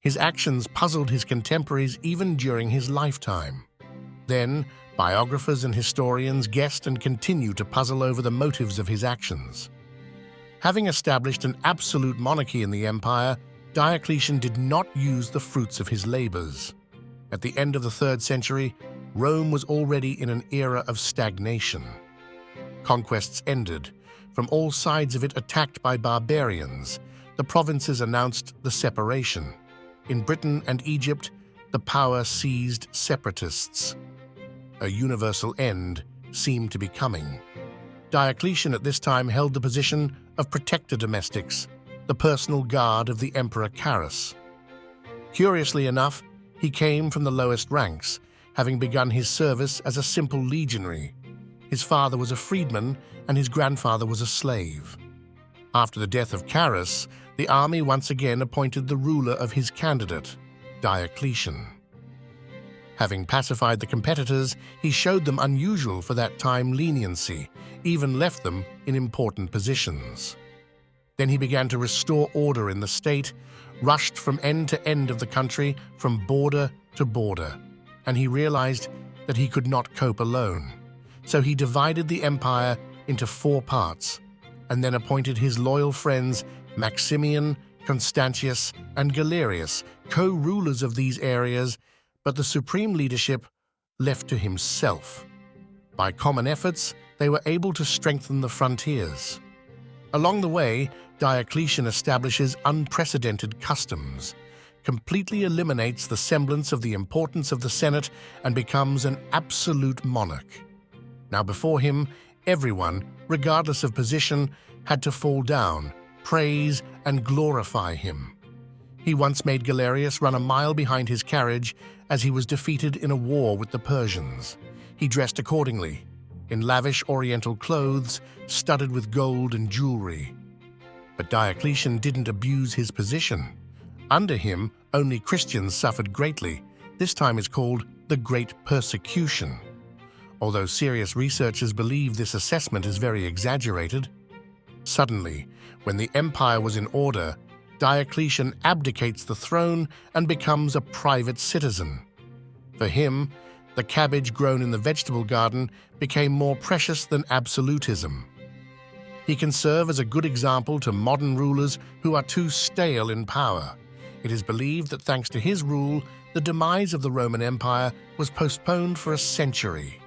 His actions puzzled his contemporaries even during his lifetime. Then, biographers and historians guessed and continue to puzzle over the motives of his actions. Having established an absolute monarchy in the empire, Diocletian did not use the fruits of his labors. At the end of the 3rd century, Rome was already in an era of stagnation. Conquests ended, from all sides of it attacked by barbarians. The provinces announced the separation. In Britain and Egypt, the power seized separatists. A universal end seemed to be coming. Diocletian at this time held the position of protector domestics, the personal guard of the Emperor Carus. Curiously enough, he came from the lowest ranks, having begun his service as a simple legionary. His father was a freedman and his grandfather was a slave. After the death of Carus, the army once again appointed the ruler of his candidate, Diocletian. Having pacified the competitors, he showed them unusual for that time leniency, even left them in important positions. Then he began to restore order in the state, rushed from end to end of the country, from border to border, and he realized that he could not cope alone. So he divided the empire into 4 parts, and then appointed his loyal friends Maximian, Constantius, and Galerius, co-rulers of these areas, but the supreme leadership left to himself. By common efforts, they were able to strengthen the frontiers. Along the way, Diocletian establishes unprecedented customs, completely eliminates the semblance of the importance of the Senate, and becomes an absolute monarch. Now before him, everyone, regardless of position, had to fall down, praise, and glorify him. He once made Galerius run a mile behind his carriage as he was defeated in a war with the Persians. He dressed accordingly, in lavish oriental clothes studded with gold and jewelry. But Diocletian didn't abuse his position. Under him, only Christians suffered greatly. This time is called the Great Persecution. Although serious researchers believe this assessment is very exaggerated. Suddenly, when the empire was in order, Diocletian abdicates the throne and becomes a private citizen. For him, the cabbage grown in the vegetable garden became more precious than absolutism. He can serve as a good example to modern rulers who are too stale in power. It is believed that thanks to his rule, the demise of the Roman Empire was postponed for a century.